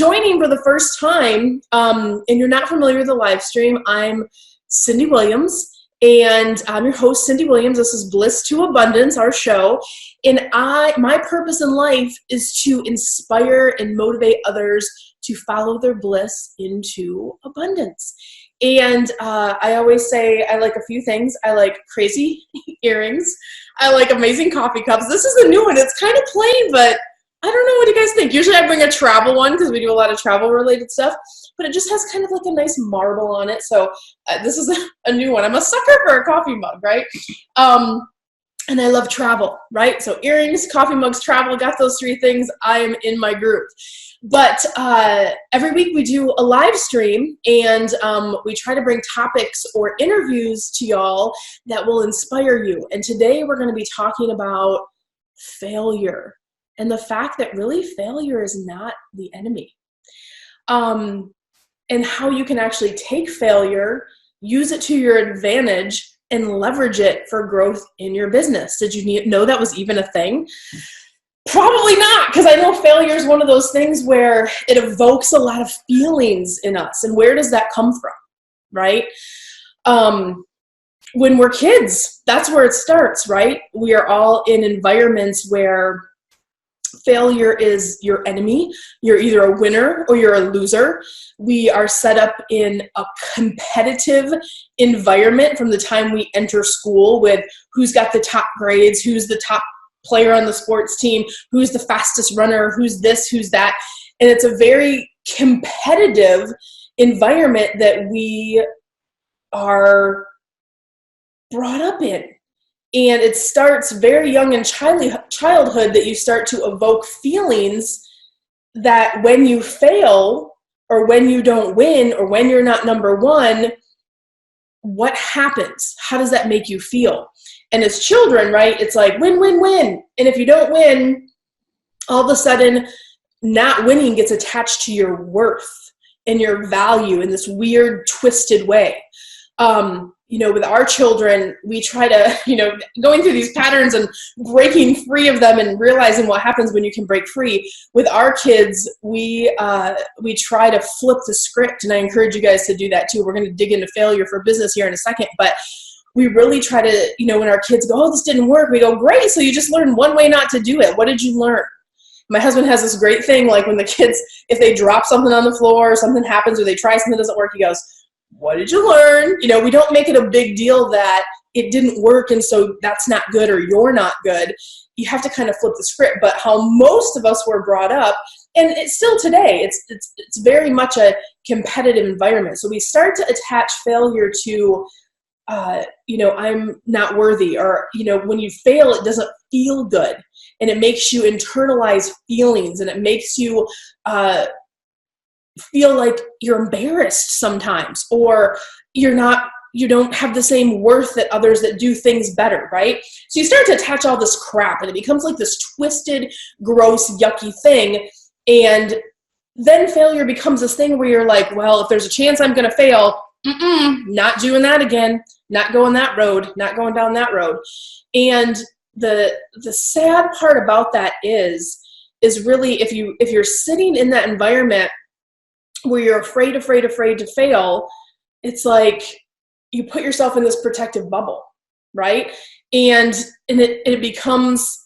joining for the first time, and you're not familiar with the live stream, I'm Cindy Williams, and I'm your host, Cindy Williams. This is Bliss to Abundance, our show. And my purpose in life is to inspire and motivate others to follow their bliss into abundance. And I always say I like a few things. I like crazy earrings. I like amazing coffee cups. This is the new one. It's kind of plain, but I don't know. What do you guys think? Usually I bring a travel one because we do a lot of travel related stuff, but it just has kind of like a nice marble on it. So this is a new one. I'm a sucker for a coffee mug, right? And I love travel, right? So earrings, coffee mugs, travel, got those three things. I am in my group. But every week we do a live stream, and we try to bring topics or interviews to y'all that will inspire you. And today we're going to be talking about failure and the fact that really failure is not the enemy. And how you can actually take failure, use it to your advantage, and leverage it for growth in your business. Did you know that was even a thing? Probably not, because I know failure is one of those things where it evokes a lot of feelings in us. And where does that come from, right? When we're kids, that's where it starts, right? We are all in environments where failure is your enemy. You're either a winner or you're a loser. We are set up in a competitive environment from the time we enter school with who's got the top grades, who's the top player on the sports team, who's the fastest runner, who's this, who's that. And it's a very competitive environment that we are brought up in. And it starts very young in childhood that you start to evoke feelings that when you fail or when you don't win or when you're not number one, what happens? How does that make you feel? And as children, right, it's like win, win, win. And if you don't win, all of a sudden not winning gets attached to your worth and your value in this weird, twisted way. With our children, we try to, going through these patterns and breaking free of them and realizing what happens when you can break free. With our kids, we try to flip the script, and I encourage you guys to do that too. We're going to dig into failure for business here in a second, but we really try to, when our kids go, oh, this didn't work, we go, great, so you just learned one way not to do it. What did you learn? My husband has this great thing, like when the kids, if they drop something on the floor or something happens or they try something that doesn't work, he goes, what did you learn? We don't make it a big deal that it didn't work and so that's not good or you're not good. You have to kind of flip the script. But how most of us were brought up, and it's still today, it's very much a competitive environment. So we start to attach failure to, I'm not worthy, or, when you fail, it doesn't feel good. And it makes you internalize feelings, and it makes you feel like you're embarrassed sometimes, or you don't have the same worth that others that do things better, right? So you start to attach all this crap, and it becomes like this twisted, gross, yucky thing. And then failure becomes this thing where you're like, well, if there's a chance I'm going to fail, not doing that again, not going that road, not going down that road. And the sad part about that is really if you're sitting in that environment where you're afraid to fail, it's like you put yourself in this protective bubble, right? And it becomes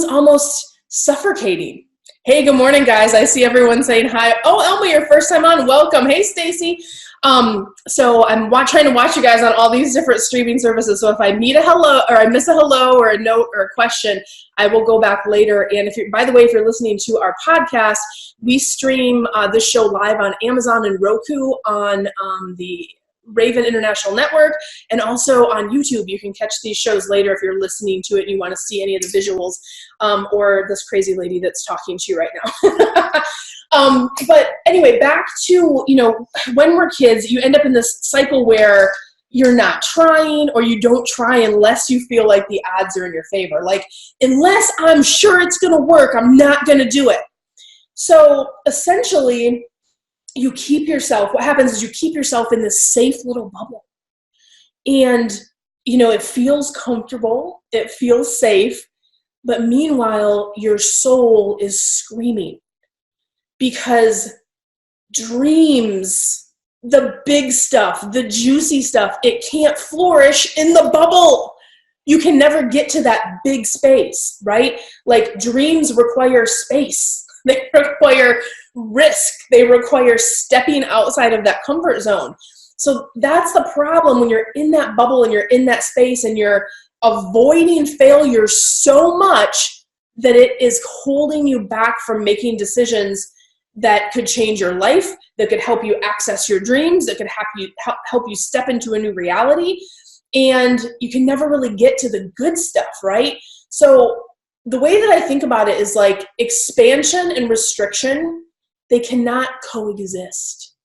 almost suffocating. Hey, good morning, guys. I see everyone saying hi. Oh, Elma, your first time on. Welcome. Hey, Stacy. So I'm trying to watch you guys on all these different streaming services. So if I meet a hello or I miss a hello or a note or a question, I will go back later. And if you're listening to our podcast, we stream this show live on Amazon and Roku on the Raven International Network, and also on YouTube. You can catch these shows later if you're listening to it and you want to see any of the visuals, or this crazy lady that's talking to you right now. But anyway, back to, when we're kids, you end up in this cycle where you're not trying, or you don't try unless you feel like the odds are in your favor. Like, unless I'm sure it's going to work, I'm not going to do it. So essentially, what happens is you keep yourself in this safe little bubble. And, it feels comfortable, it feels safe, but meanwhile, your soul is screaming. because dreams, the big stuff, the juicy stuff, it can't flourish in the bubble. You can never get to that big space, right? Like dreams require space. They require risk. They require stepping outside of that comfort zone. So that's the problem when you're in that bubble and you're in that space and you're avoiding failure so much that it is holding you back from making decisions that could change your life, that could help you access your dreams, that could help you step into a new reality. And you can never really get to the good stuff, right? So the way that I think about it is like expansion and restriction, they cannot coexist.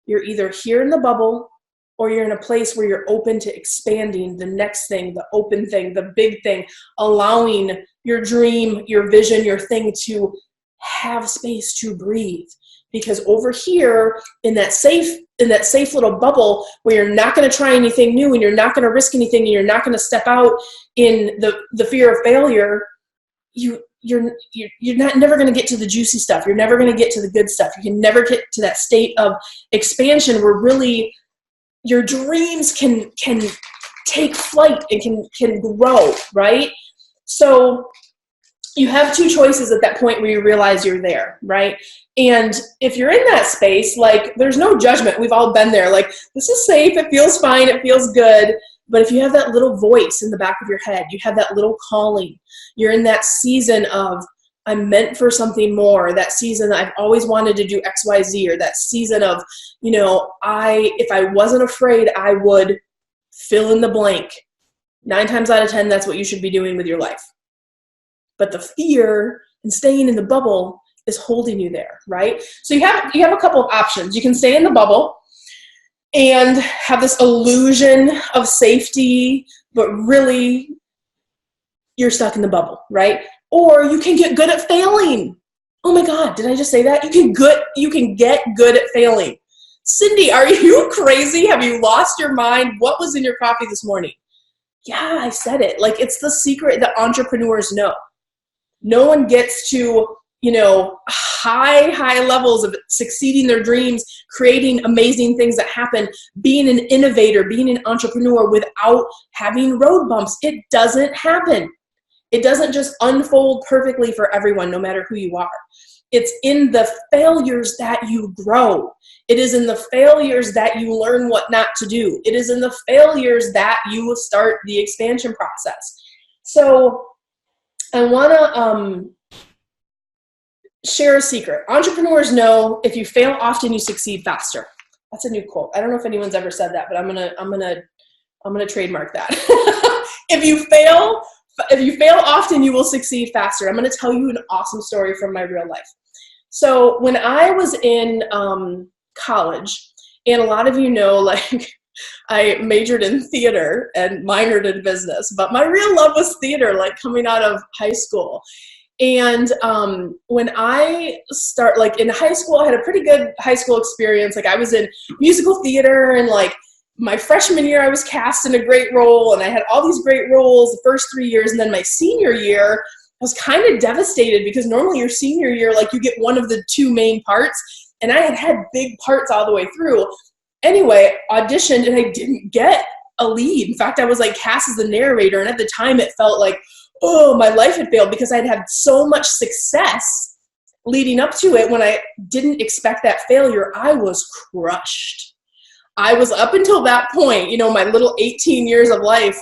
You're either here in the bubble or you're in a place where you're open to expanding the next thing, the open thing, the big thing, allowing your dream, your vision, your thing to have space to breathe. Because over here in that safe little bubble where you're not going to try anything new and you're not going to risk anything and you're not going to step out in the fear of failure, you're never going to get to the juicy stuff. You're never going to get to the good stuff. You can never get to that state of expansion where really your dreams can take flight and can grow, right? So you have two choices at that point where you realize you're there, right? And if you're in that space, like there's no judgment. We've all been there. Like this is safe. It feels fine. It feels good. But if you have that little voice in the back of your head, you have that little calling, you're in that season of I'm meant for something more, that season I've always wanted to do X, Y, Z, or that season of, if I wasn't afraid, I would fill in the blank. 9 times out of 10, that's what you should be doing with your life. But the fear and staying in the bubble is holding you there, right? So you have a couple of options. You can stay in the bubble and have this illusion of safety, but really you're stuck in the bubble, right? Or you can get good at failing. Oh my God, did I just say that? You can get good at failing. Cindy, are you crazy? Have you lost your mind? What was in your coffee this morning? Yeah, I said it. Like it's the secret that entrepreneurs know. No one gets to, high levels of succeeding their dreams, creating amazing things that happen, being an innovator, being an entrepreneur without having road bumps. It doesn't happen. It doesn't just unfold perfectly for everyone, no matter who you are. It's in the failures that you grow. It is in the failures that you learn what not to do. It is in the failures that you will start the expansion process. So I want to share a secret. Entrepreneurs know if you fail often, you succeed faster. That's a new quote. I don't know if anyone's ever said that, but I'm gonna trademark that. If you fail often, you will succeed faster. I'm gonna tell you an awesome story from my real life. So when I was in college, and a lot of you know, like I majored in theater and minored in business, but my real love was theater, like coming out of high school. And when I in high school, I had a pretty good high school experience. Like I was in musical theater, and like my freshman year, I was cast in a great role, and I had all these great roles the first 3 years. And then my senior year, I was kind of devastated because normally your senior year, like you get one of the 2 main parts, and I had big parts all the way through. Anyway, auditioned, and I didn't get a lead. In fact, I was like cast as the narrator, and at the time it felt like, oh, my life had failed because I'd had so much success leading up to it. When I didn't expect that failure, I was crushed. I was, up until that point, my little 18 years of life,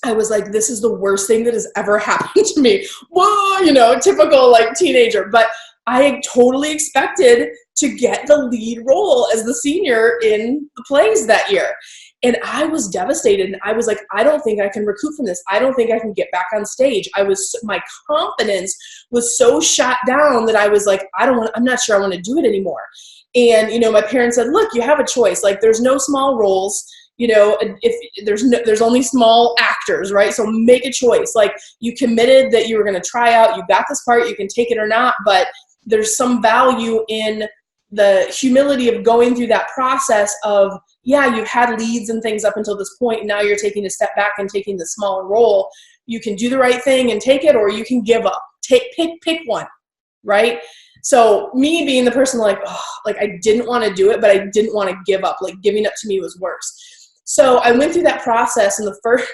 I was like, this is the worst thing that has ever happened to me. Whoa, typical like teenager. But I totally expected to get the lead role as the senior in the plays that year. And I was devastated, and I was like, I don't think I can recoup from this. I don't think I can get back on stage. My confidence was so shot down that I was like, I'm not sure I want to do it anymore. And, my parents said, look, you have a choice. Like there's no small roles, if there's only small actors, right? So make a choice. Like you committed that you were going to try out, you got this part, you can take it or not, but there's some value in the humility of going through that process of, yeah, you've had leads and things up until this point. Now you're taking a step back and taking the smaller role. You can do the right thing and take it, or you can give up. Pick one, right? So me being the person like, oh, like I didn't want to do it, but I didn't want to give up. Like giving up to me was worse. So I went through that process, and the first,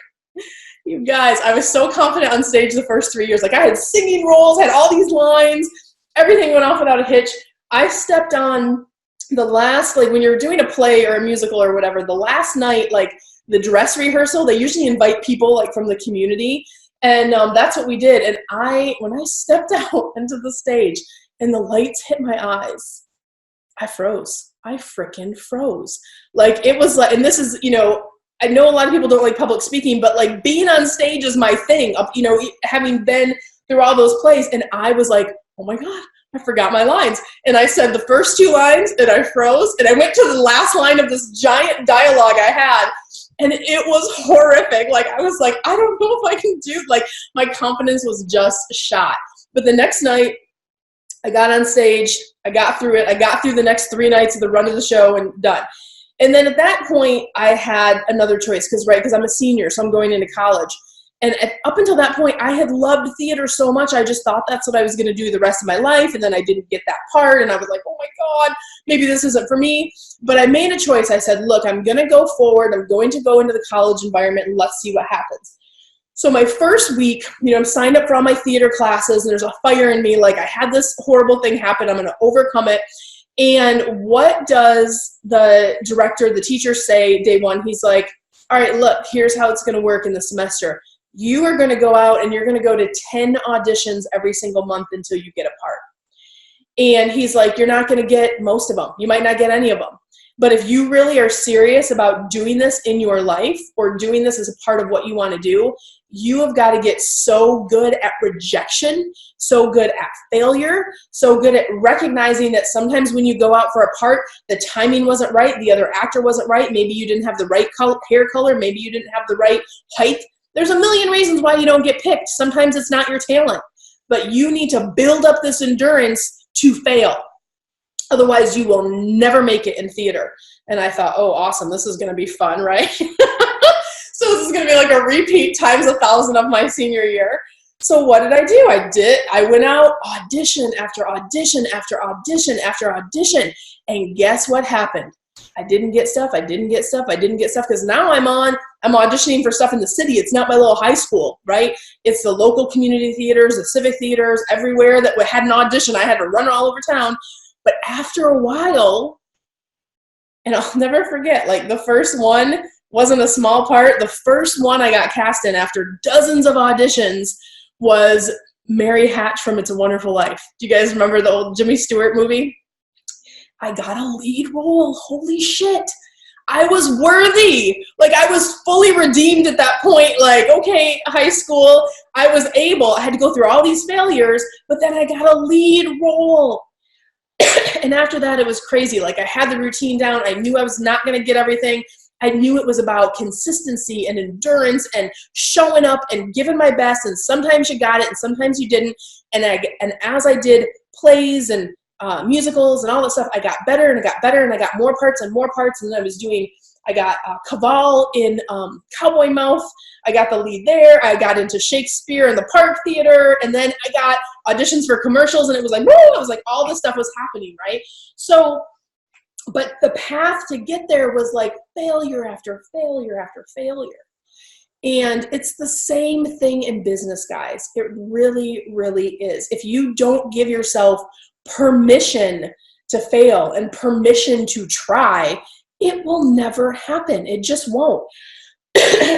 you guys, I was so confident on stage the first 3 years. Like I had singing roles, had all these lines, everything went off without a hitch. I stepped on the last, like when you're doing a play or a musical or whatever, the last night, like the dress rehearsal, they usually invite people like from the community. And that's what we did. And when I stepped out into the stage and the lights hit my eyes, I froze. I freaking froze. Like it was like, and this is, you know, I know a lot of people don't like public speaking, but like being on stage is my thing, you know, having been through all those plays. And I was like, oh my God, I forgot my lines. And I said the first 2 lines and I froze. And I went to the last line of this giant dialogue I had. And it was horrific. Like, I was like, I don't know if I can do, like, my confidence was just shot. But the next night, I got on stage, I got through it. I got through the next 3 nights of the run of the show and done. And then at that point, I had another choice because I'm a senior, so I'm going into college. And up until that point, I had loved theater so much, I just thought that's what I was going to do the rest of my life. And then I didn't get that part, and I was like, oh my God, maybe this isn't for me. But I made a choice. I said, look, I'm going to go forward. I'm going to go into the college environment, and let's see what happens. So my first week, you know, I'm signed up for all my theater classes, and there's a fire in me. Like, I had this horrible thing happen. I'm going to overcome it. And what does the director, the teacher say day one? He's like, all right, look, here's how it's going to work in the semester. You are going to go out and you're going to go to 10 auditions every single month until you get a part. And he's like, you're not going to get most of them. You might not get any of them. But if you really are serious about doing this in your life or doing this as a part of what you want to do, you have got to get so good at rejection, so good at failure, so good at recognizing that sometimes when you go out for a part, the timing wasn't right, the other actor wasn't right, maybe you didn't have the right hair color, maybe you didn't have the right height. There's a million reasons why you don't get picked. Sometimes it's not your talent, but you need to build up this endurance to fail. Otherwise, you will never make it in theater. And I thought, oh, awesome. This is going to be fun, right? So this is going to be like a repeat times 1,000 of my senior year. So what did I do? I went out audition after audition after audition after audition. And guess what happened? I didn't get stuff. Because now I'm auditioning for stuff in the city. It's not my little high school, right? It's the local community theaters, the civic theaters, everywhere that had an audition. I had to run all over town. But after a while, and I'll never forget, like the first one wasn't a small part. The first one I got cast in after dozens of auditions was Mary Hatch from It's a Wonderful Life. Do you guys remember the old Jimmy Stewart movie? I got a lead role. Holy shit. I was worthy. Like, I was fully redeemed at that point. Like, okay, high school, I had to go through all these failures, but then I got a lead role. And after that, it was crazy. Like, I had the routine down. I knew I was not going to get everything. I knew it was about consistency and endurance and showing up and giving my best. And sometimes you got it and sometimes you didn't. And as I did plays and musicals and all that stuff, I got better and I got better and I got more parts and more parts. And then I got Caval in Cowboy Mouth. I got the lead there. I got into Shakespeare in the Park Theater. And then I got auditions for commercials, and it was like, woo! It was like all this stuff was happening, right? So, but the path to get there was like failure after failure after failure. And it's the same thing in business, guys. It really, really is. If you don't give yourself permission to fail and permission to try, it will never happen. It just won't.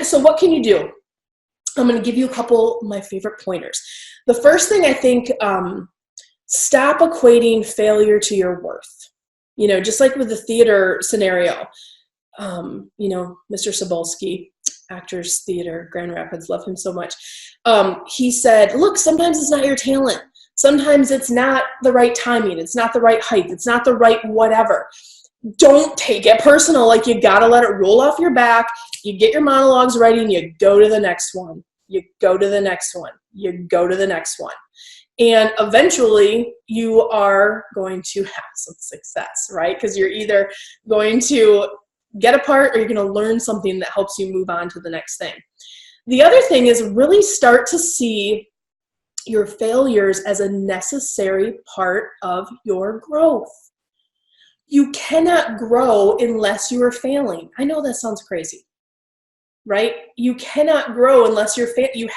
So what can you do? I'm going to give you a couple of my favorite pointers. The first thing, I think, stop equating failure to your worth. You know, just like with the theater scenario, you know, Mr. Sobolski, Actors Theater, Grand Rapids, love him so much. He said, look, sometimes it's not your talent. Sometimes it's not the right timing. It's not the right height. It's not the right whatever. Don't take it personal. Like, you got to let it roll off your back. You get your monologues ready and you go to the next one. You go to the next one. You go to the next one. And eventually you are going to have some success, right? Because you're either going to get a part or you're going to learn something that helps you move on to the next thing. The other thing is really start to see your failures as a necessary part of your growth. You cannot grow unless you are failing. I know that sounds crazy, right? You cannot grow unless you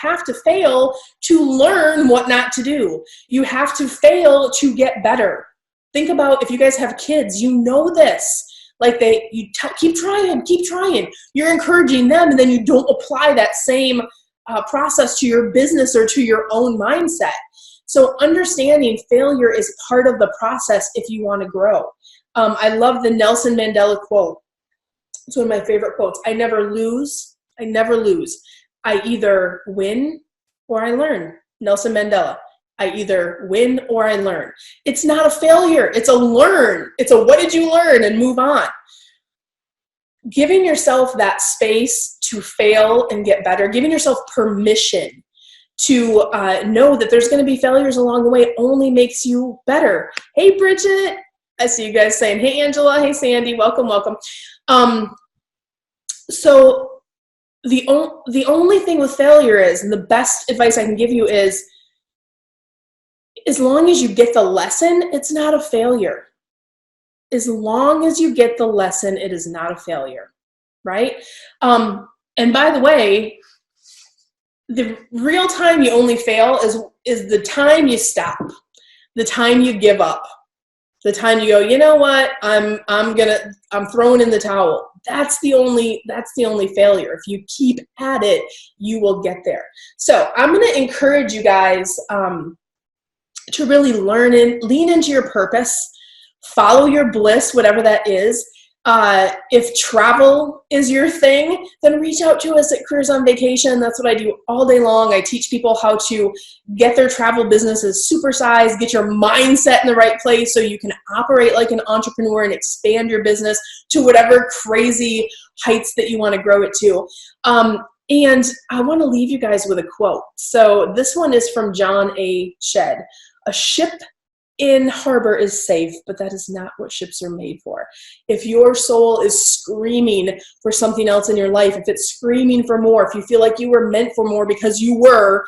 have to fail to learn what not to do. You have to fail to get better. Think about if you guys have kids, you know this. Like keep trying. You're encouraging them, and then you don't apply that same process to your business or to your own mindset. So understanding failure is part of the process if you want to grow. I love the Nelson Mandela quote. It's one of my favorite quotes. I never lose. I either win or I learn. Nelson Mandela. I either win or I learn. It's not a failure. It's a learn. It's a what did you learn and move on. Giving yourself that space to fail and get better, giving yourself permission to know that there's going to be failures along the way only makes you better. Hey, Bridget. I see you guys saying, hey, Angela. Hey, Sandy. Welcome. So the only thing with failure is, and the best advice I can give you is, as long as you get the lesson, it's not a failure. As long as you get the lesson, it is not a failure, right? And by the way, the real time you only fail is the time you stop, the time you give up, the time you go, you know what, I'm throwing in the towel. That's the only failure. If you keep at it, you will get there. So I'm going to encourage you guys to really lean into your purpose, follow your bliss, whatever that is. If travel is your thing, then reach out to us at Careers on Vacation. That's what I do all day long. I teach people how to get their travel businesses supersized, get your mindset in the right place so you can operate like an entrepreneur and expand your business to whatever crazy heights that you want to grow it to. And I want to leave you guys with a quote. So this one is from John A. Shedd. A ship in harbor is safe, but that is not what ships are made for. If your soul is screaming for something else in your life, if it's screaming for more, if you feel like you were meant for more because you were,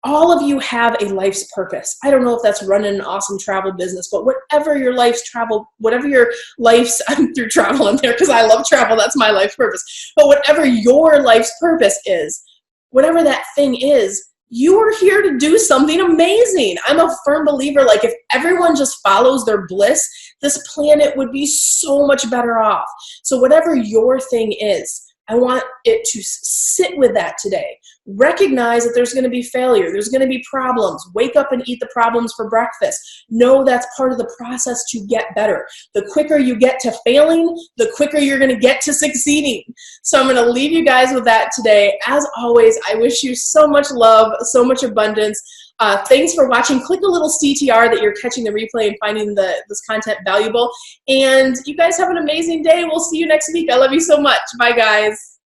all of you have a life's purpose. I don't know if that's running an awesome travel business, but whatever your life's travel, whatever your life's, I'm through travel in there because I love travel, that's my life's purpose. But whatever your life's purpose is, whatever that thing is, you are here to do something amazing. I'm a firm believer, like if everyone just follows their bliss, this planet would be so much better off. So whatever your thing is, I want it to sit with that today. Recognize that there's going to be failure. There's going to be problems. Wake up and eat the problems for breakfast. Know that's part of the process to get better. The quicker you get to failing, the quicker you're going to get to succeeding. So I'm going to leave you guys with that today. As always, I wish you so much love, so much abundance. Thanks for watching. Click the little CTR that you're catching the replay and finding this content valuable. And you guys have an amazing day. We'll see you next week. I love you so much. Bye, guys.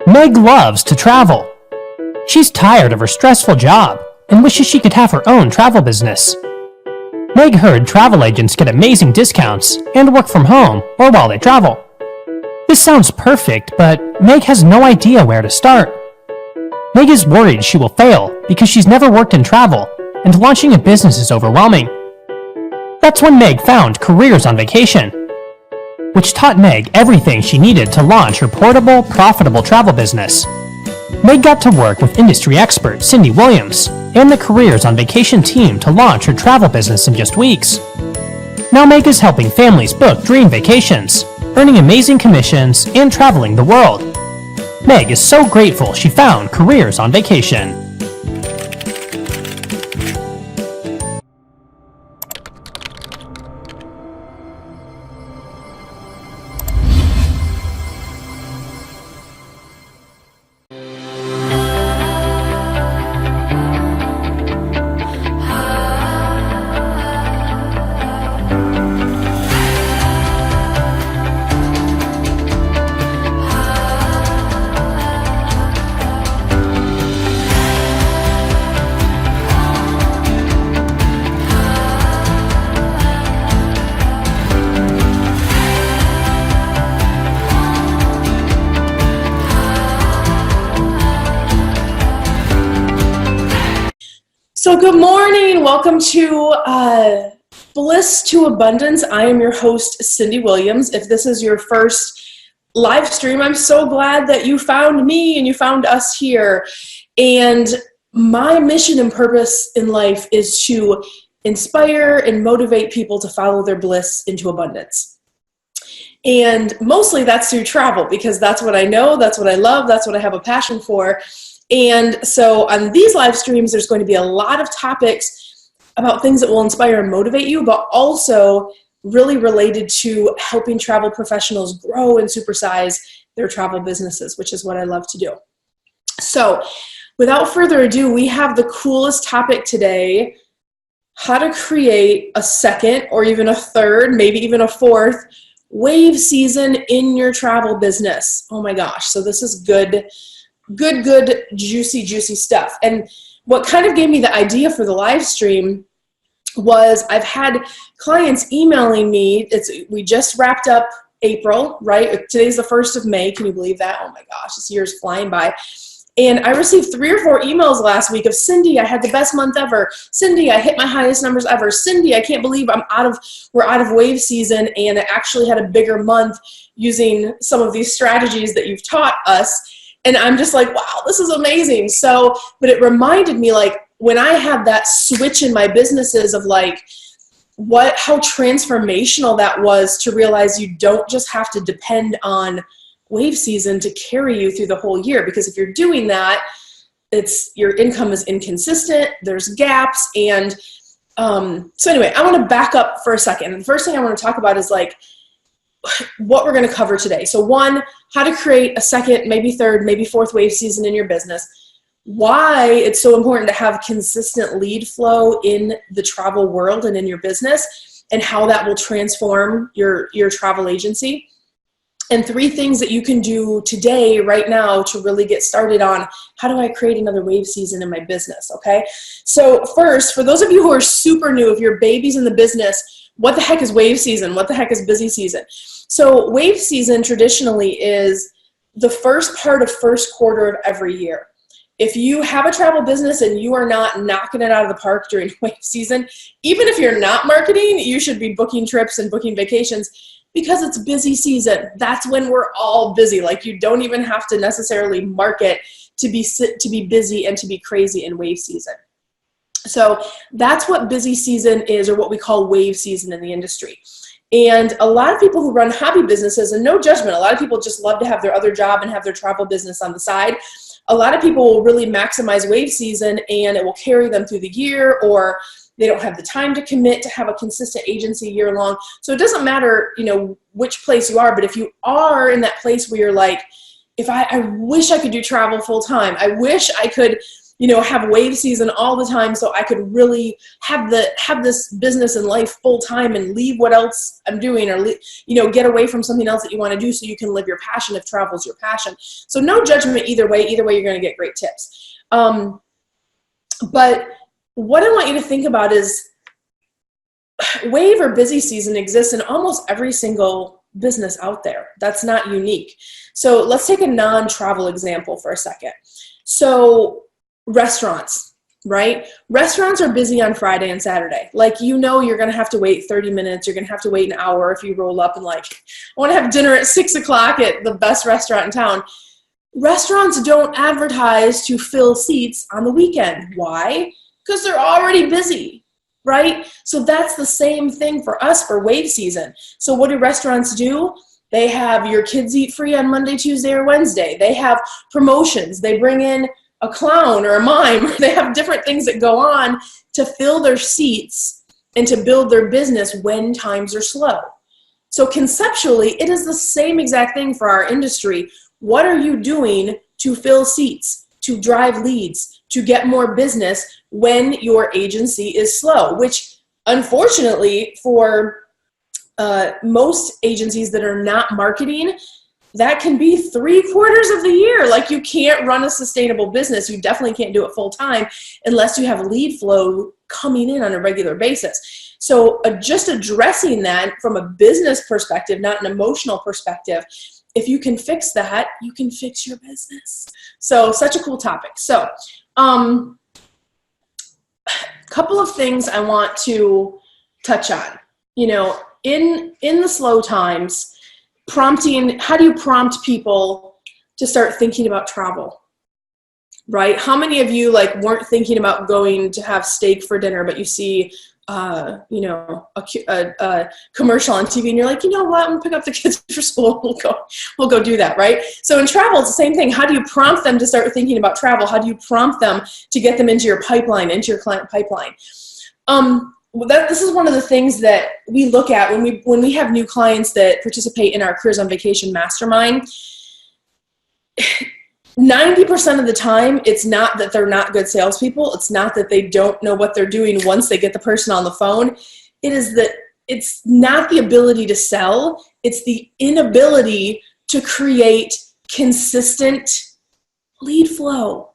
Meg loves to travel. She's tired of her stressful job and wishes she could have her own travel business. Meg heard travel agents get amazing discounts and work from home or while they travel. This sounds perfect, but Meg has no idea where to start. Meg is worried she will fail because she's never worked in travel, and launching a business is overwhelming. That's when Meg found Careers on Vacation, which taught Meg everything she needed to launch her portable, profitable travel business. Meg got to work with industry expert Cindy Williams and the Careers on Vacation team to launch her travel business in just weeks. Now Meg is helping families book dream vacations, earning amazing commissions, and traveling the world. Meg is so grateful she found Careers on Vacation. So good morning. Welcome to Bliss to Abundance. I am your host, Cindy Williams. If this is your first live stream, I'm so glad that you found me and you found us here. And my mission and purpose in life is to inspire and motivate people to follow their bliss into abundance. And mostly that's through travel, because that's what I know, that's what I love, that's what I have a passion for. And so on these live streams, there's going to be a lot of topics about things that will inspire and motivate you, but also really related to helping travel professionals grow and supersize their travel businesses, which is what I love to do. So without further ado, we have the coolest topic today: how to create a second or even a third, maybe even a fourth wave season in your travel business. Oh my gosh. So this is good, juicy stuff. And what kind of gave me the idea for the live stream was I've had clients emailing me. We just wrapped up April, right? Today's the 1st of May. Can you believe that? Oh my gosh, this year's flying by. And I received 3 or 4 emails last week of, Cindy, I had the best month ever. Cindy, I hit my highest numbers ever. Cindy, I can't believe we're out of wave season, and I actually had a bigger month using some of these strategies that you've taught us. And I'm just like, wow, this is amazing. So, but it reminded me, like, when I had that switch in my businesses of like, how transformational that was to realize you don't just have to depend on wave season to carry you through the whole year. Because if you're doing that, your income is inconsistent, there's gaps. And so anyway, I want to back up for a second. And the first thing I want to talk about is like what we're going to cover today. So 1, how to create a second, maybe third, maybe fourth wave season in your business. Why it's so important to have consistent lead flow in the travel world and in your business, and how that will transform your travel agency. And 3 things that you can do today, right now, to really get started on how do I create another wave season in my business, okay? So first, for those of you who are super new, if you're babies in the business, what the heck is wave season? What the heck is busy season? So wave season traditionally is the first part of first quarter of every year. If you have a travel business and you are not knocking it out of the park during wave season, even if you're not marketing, you should be booking trips and booking vacations, because it's busy season. That's when we're all busy. Like, you don't even have to necessarily market to be busy and to be crazy in wave season. So that's what busy season is, or what we call wave season in the industry. And a lot of people who run hobby businesses, and no judgment, a lot of people just love to have their other job and have their travel business on the side. A lot of people will really maximize wave season, and it will carry them through the year, or they don't have the time to commit to have a consistent agency year long. So it doesn't matter, which place you are, but if you are in that place where you're like, I wish I could do travel full time. I wish I could, have wave season all the time, so I could really have this business and life full time and leave what else I'm doing, or get away from something else that you want to do so you can live your passion if travel's your passion. So no judgment either way. Either way, you're going to get great tips. But what I want you to think about is wave or busy season exists in almost every single business out there. That's not unique. So let's take a non-travel example for a second. So restaurants, right? Restaurants are busy on Friday and Saturday. Like, you're going to have to wait 30 minutes. You're going to have to wait an hour if you roll up and like, I want to have dinner at 6 o'clock at the best restaurant in town. Restaurants don't advertise to fill seats on the weekend. Why? Because they're already busy, right? So that's the same thing for us for wave season. So what do restaurants do? They have your kids eat free on Monday, Tuesday, or Wednesday. They have promotions. They bring in a clown or a mime. They have different things that go on to fill their seats and to build their business when times are slow. So conceptually, it is the same exact thing for our industry. What are you doing to fill seats, to drive leads, to get more business when your agency is slow? Which, unfortunately, for most agencies that are not marketing, that can be 3/4 of the year. Like, you can't run a sustainable business. You definitely can't do it full time unless you have lead flow coming in on a regular basis. So just addressing that from a business perspective, not an emotional perspective, if you can fix that, you can fix your business. So such a cool topic. So couple of things I want to touch on. You know, in the slow times, prompting, how do you prompt people to start thinking about travel? Right? How many of you like weren't thinking about going to have steak for dinner, but you see, you know, a commercial on TV and you're like, you know what, I'm gonna pick up the kids for school. We'll go do that, right? So in travel, it's the same thing. How do you prompt them to start thinking about travel? How do you prompt them to get them into your pipeline, into your client pipeline? This is one of the things that we look at when we have new clients that participate in our Careers on Vacation Mastermind. 90% of the time, it's not that they're not good salespeople. It's not that they don't know what they're doing once they get the person on the phone. It is that it's not the ability to sell. It's the inability to create consistent lead flow.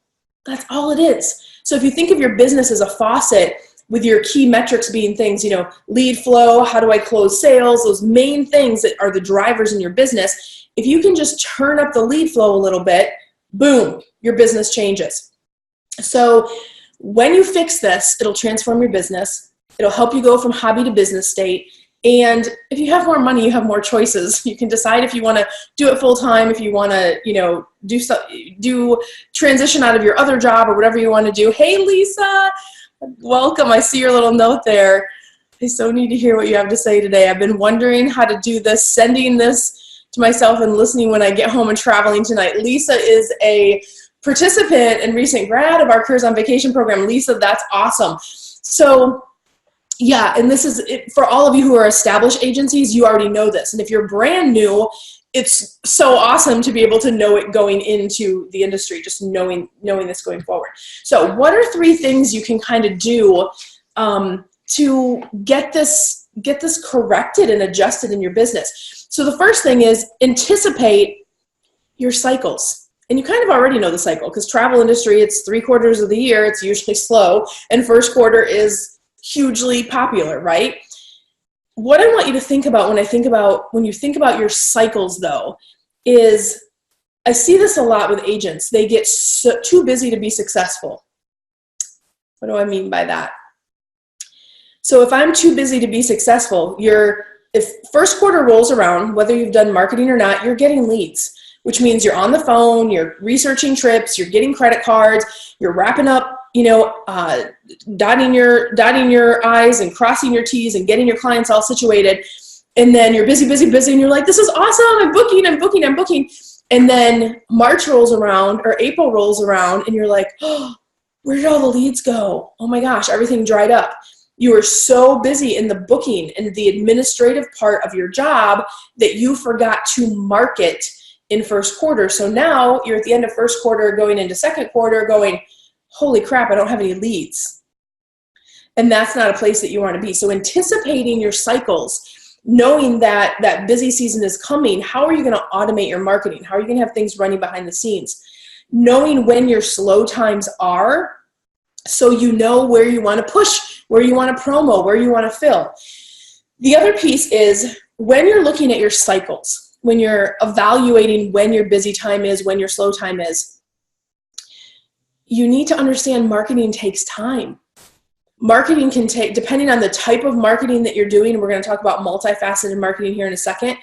That's all it is. So if you think of your business as a faucet with your key metrics being things, you know, lead flow, how do I close sales, those main things that are the drivers in your business, if you can just turn up the lead flow a little bit, boom, your business changes. So when you fix this, it'll transform your business. It'll help you go from hobby to business state. And if you have more money, you have more choices. You can decide if you want to do it full time, if you want to, you know, do transition out of your other job or whatever you want to do. Hey, Lisa, welcome. I see your little note there. I so need to hear what you have to say today. I've been wondering how to do this, sending this to myself and listening when I get home and traveling tonight. Lisa is a participant and recent grad of our Careers on Vacation program. Lisa, that's awesome. So yeah, and this is it, for all of you who are established agencies, you already know this. And if you're brand new, it's so awesome to be able to know it going into the industry, just knowing this going forward. So what are 3 things you can kind of do to get this corrected and adjusted in your business? So the first thing is anticipate your cycles. And you kind of already know the cycle because travel industry, it's 3/4 of the year, it's usually slow, and first quarter is hugely popular, right? What I want you to think about when you think about your cycles though, is I see this a lot with agents. They get too busy to be successful. What do I mean by that? So if I'm too busy to be successful, if first quarter rolls around, whether you've done marketing or not, you're getting leads, which means you're on the phone, you're researching trips, you're getting credit cards, you're wrapping up, you know, dotting your I's and crossing your T's and getting your clients all situated. And then you're busy, and you're like, this is awesome, I'm booking. And then March rolls around or April rolls around and you're like, oh, where did all the leads go? Oh my gosh, everything dried up. You were so busy in the booking and the administrative part of your job that you forgot to market in first quarter. So now you're at the end of first quarter going into second quarter going, holy crap, I don't have any leads. And that's not a place that you want to be. So anticipating your cycles, knowing that that busy season is coming, how are you going to automate your marketing? How are you going to have things running behind the scenes? Knowing when your slow times are, so you know where you want to push, where you want to promo, where you want to fill. The other piece is when you're looking at your cycles, when you're evaluating when your busy time is, when your slow time is, you need to understand marketing takes time. Marketing can take, depending on the type of marketing that you're doing, and we're going to talk about multifaceted marketing here in a second,